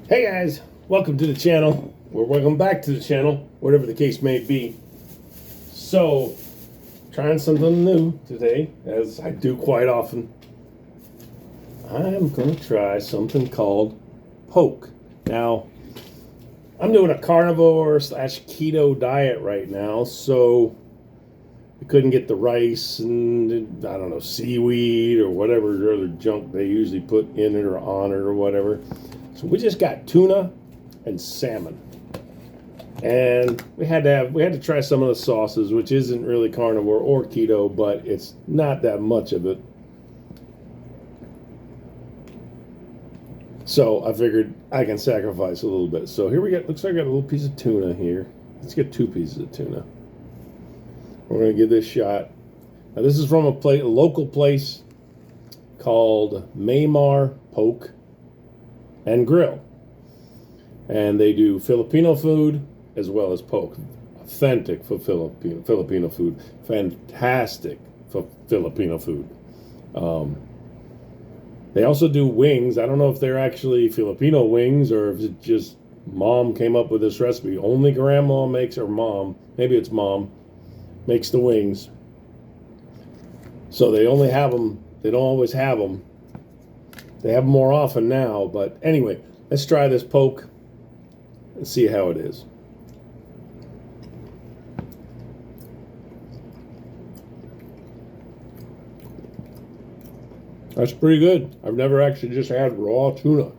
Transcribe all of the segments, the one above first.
Hey guys, welcome to the channel, or welcome back to the channel, whatever the case may be. So, trying something new today, as I do quite often. I'm going to try something called poke. Now, I'm doing a carnivore / keto diet right now, so I couldn't get the rice and, I don't know, seaweed or whatever other junk they usually put in it or on it or whatever. So we just got tuna and salmon, and we had to try some of the sauces, which isn't really carnivore or keto, but it's not that much of it. So I figured I can sacrifice a little bit. So here we get. Looks like I got a little piece of tuna here. Let's get 2 pieces of tuna. We're gonna give this a shot. Now this is from a local place called Maymar Poke and Grill, and they do Filipino food as well as poke. Authentic for Filipino food, fantastic for Filipino food. They also do wings. I don't know if they're actually Filipino wings or if it's just mom came up with this recipe. Only grandma makes, or mom, maybe it's mom, makes the wings. So they only have them. They don't always have them. They have them more often now, but anyway, let's try this poke and see how it is. That's pretty good. I've never actually just had raw tuna.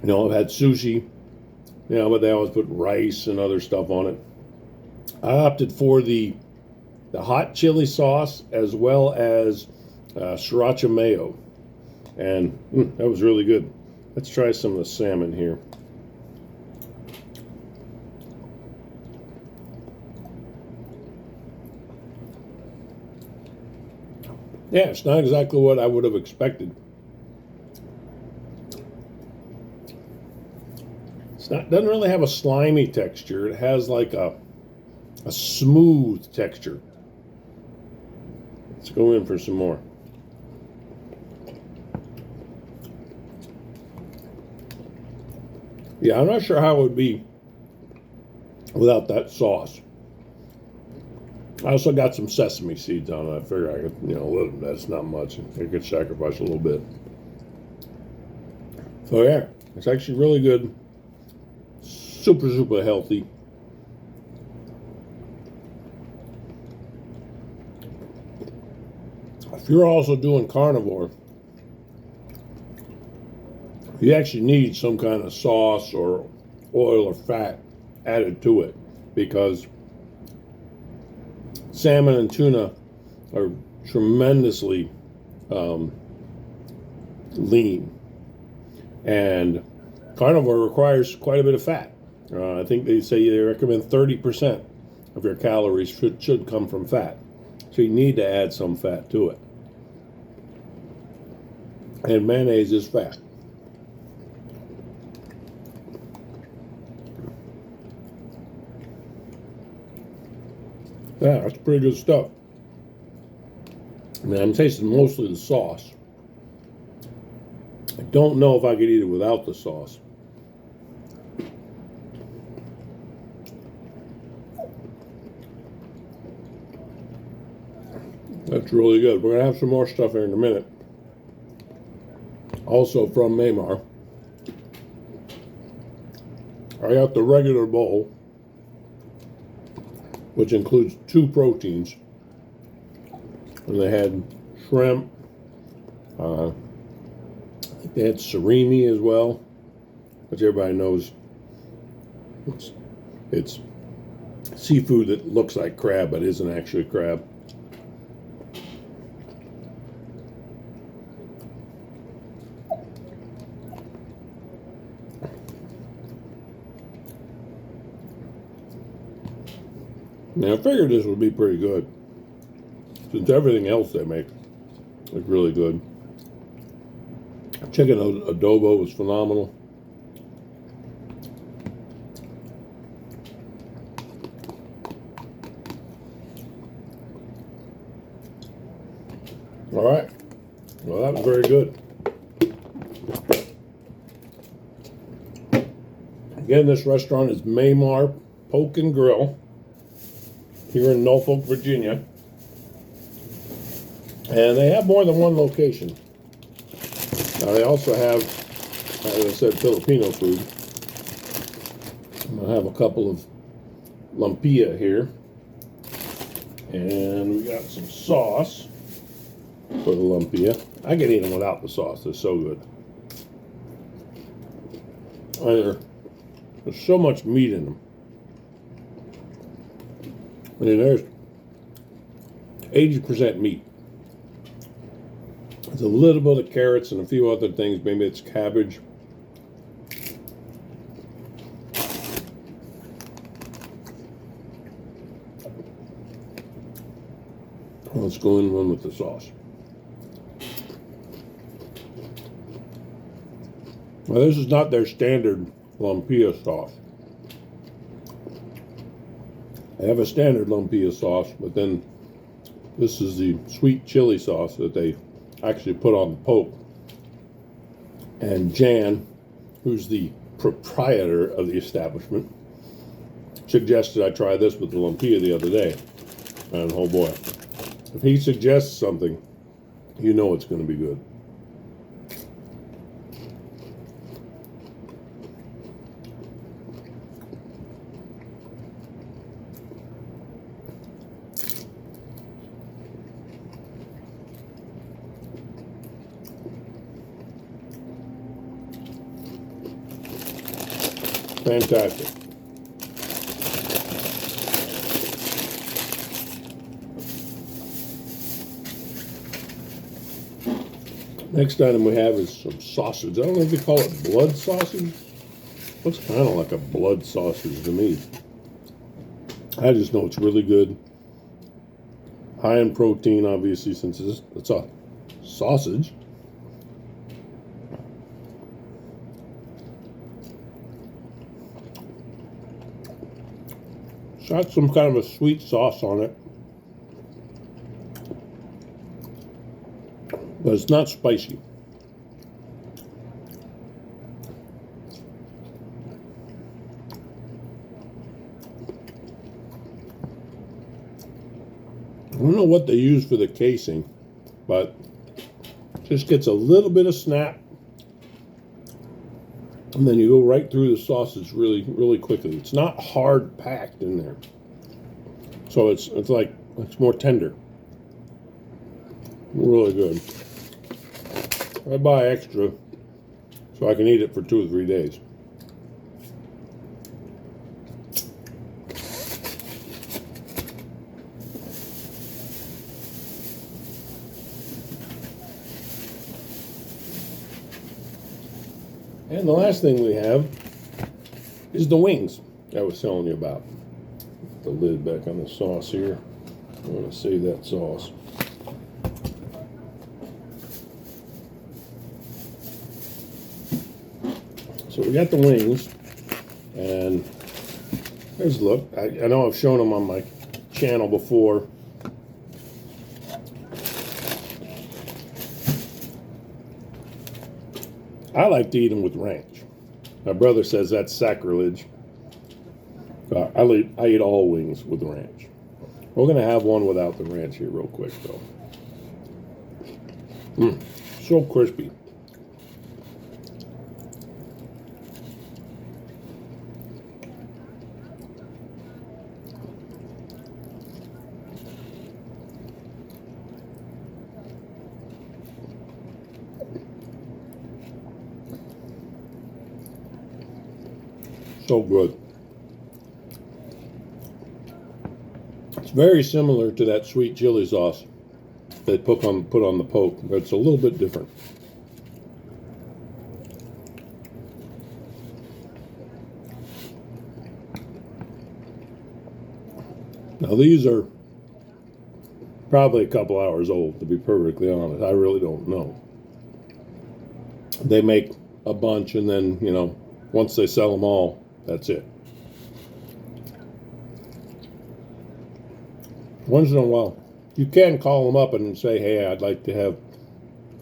I've had sushi, but they always put rice and other stuff on it. I opted for the hot chili sauce as well as sriracha mayo. And that was really good. Let's try some of the salmon here. Yeah, it's not exactly what I would have expected. Doesn't really have a slimy texture. It has like a smooth texture. Let's go in for some more. Yeah, I'm not sure how it would be without that sauce. I also got some sesame seeds on it. I figure I could, that's not much. I could sacrifice a little bit. So yeah, it's actually really good. Super, super healthy. If you're also doing carnivore, you actually need some kind of sauce or oil or fat added to it, because salmon and tuna are tremendously lean, and carnivore requires quite a bit of fat. I think they recommend 30% of your calories should come from fat, so you need to add some fat to it. And mayonnaise is fat. Yeah, that's pretty good stuff. I'm tasting mostly the sauce. I don't know if I could eat it without the sauce. That's really good. We're going to have some more stuff here in a minute. Also from Maymar. I got the regular bowl, which includes 2 proteins. And they had shrimp. I think they had surimi as well, which everybody knows it's seafood that looks like crab but isn't actually crab. Now, I figured this would be pretty good, since everything else they make is really good. Chicken adobo was phenomenal. All right. Well, that was very good. Again, this restaurant is Maymar Poke and Grill here in Norfolk, Virginia. And they have more than one location. Now they also have, as I said, Filipino food. I have a couple of lumpia here. And we got some sauce for the lumpia. I can eat them without the sauce. They're so good. There's so much meat in them. I mean, there's 80% meat. There's a little bit of carrots and a few other things. Maybe it's cabbage. Let's go in one with the sauce. Now, this is not their standard lumpia sauce. They have a standard lumpia sauce, but then this is the sweet chili sauce that they actually put on the poke. And Jan, who's the proprietor of the establishment, suggested I try this with the lumpia the other day. And oh boy, if he suggests something, you know it's going to be good. Fantastic. Next item we have is some sausage. I don't know if you call it blood sausage. Looks kind of like a blood sausage to me. I just know it's really good. High in protein, obviously, since it's a sausage. It's got some kind of a sweet sauce on it. But it's not spicy. I don't know what they use for the casing, but just gets a little bit of snap. And then you go right through the sausage really, really quickly. It's not hard packed in there. So it's more tender. Really good. I buy extra so I can eat it for 2 or 3 days. And the last thing we have is the wings I was telling you about. Put the lid back on the sauce here. I want to save that sauce. So we got the wings, and here's a look. I know I've shown them on my channel before. I like to eat them with ranch. My brother says that's sacrilege. I eat all wings with ranch. We're going to have one without the ranch here real quick, though. So crispy. So good. It's very similar to that sweet chili sauce they put on the poke, but it's a little bit different. Now these are probably a couple hours old, to be perfectly honest. I really don't know. They make a bunch, and then, you know, once they sell them all, that's it. Once in a while, you can call them up and say, hey, I'd like to have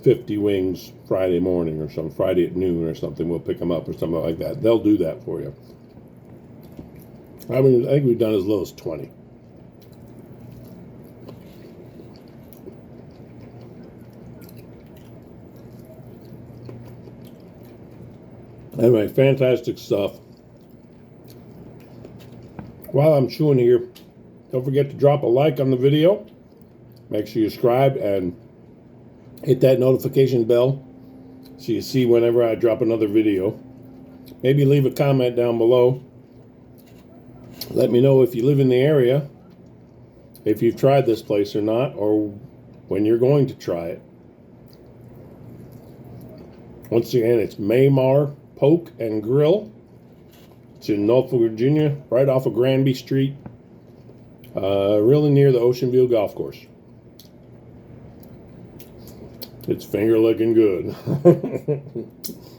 50 wings Friday morning or something, Friday at noon or something. We'll pick them up or something like that. They'll do that for you. I mean, I think we've done as low as 20. Anyway, fantastic stuff. While I'm chewing here, don't forget to drop a like on the video. Make sure you subscribe and hit that notification bell so you see whenever I drop another video. Maybe leave a comment down below. Let me know if you live in the area, if you've tried this place or not, or when you're going to try it. Once again, it's Maymar Poke and Grill. It's in Norfolk, Virginia, right off of Granby Street, really near the Ocean View Golf Course. It's finger looking good.